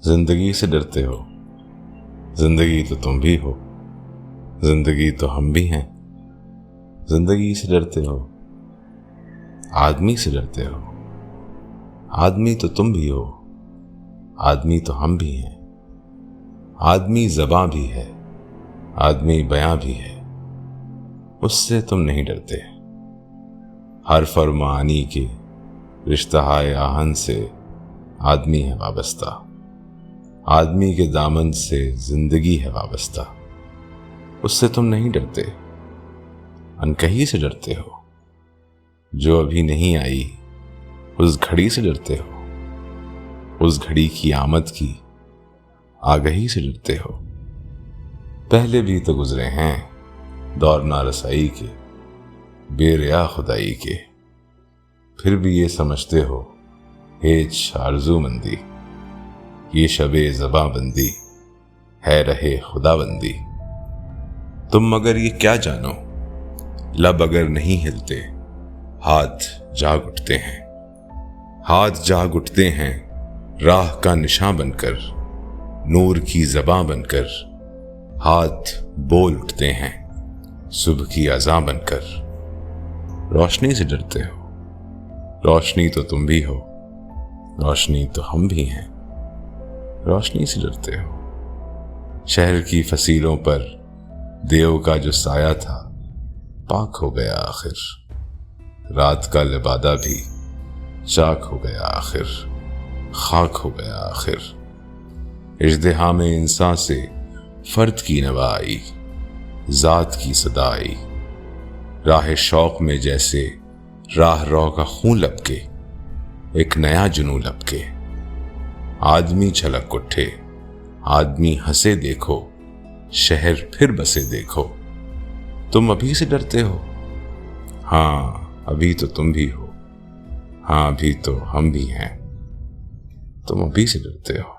जिंदगी से डरते हो, जिंदगी तो तुम भी हो, जिंदगी तो हम भी हैं। जिंदगी से डरते हो, आदमी से डरते हो, आदमी तो तुम भी हो, आदमी तो हम भी हैं। आदमी ज़बां भी है, आदमी बयां भी है, उससे तुम नहीं डरते। हर फरमानी के रिश्ता-ए आहन से आदमी है वाबस्ता, आदमी के दामन से जिंदगी है वाबस्ता, उससे तुम नहीं डरते। अनकही से डरते हो, जो अभी नहीं आई, उस घड़ी से डरते हो, उस घड़ी की आमद की आगही से डरते हो। पहले भी तो गुजरे हैं दौर नारसाई के, बेरिया खुदाई के, फिर भी ये समझते हो हेच आरज़ूमंदी, ये शबे ज़बां बंदी है रहे खुदाबंदी। तुम मगर ये क्या जानो, लब अगर नहीं हिलते हाथ जाग उठते हैं, हाथ जाग उठते हैं राह का निशान बनकर, नूर की ज़बां बनकर। हाथ बोल उठते हैं सुबह की अज़ां बनकर। रोशनी से डरते हो, रोशनी तो तुम भी हो, रोशनी तो हम भी हैं। रोशनी से डरते हो, शहर की फसीलों पर देव का जो साया था पाक हो गया आखिर, रात का लिबादा भी चाक हो गया आखिर, खाक हो गया आखिर। इज़्दिहाम इंसान से फर्द की नवा आई, ज़ात की सदा आई, राह शौक में जैसे राह रो का खून लपके, एक नया जुनून लपके। आदमी छलक उठे, आदमी हंसे देखो, शहर फिर बसे देखो। तुम अभी से डरते हो, हाँ अभी तो तुम भी हो, हाँ अभी तो हम भी हैं। तुम अभी से डरते हो।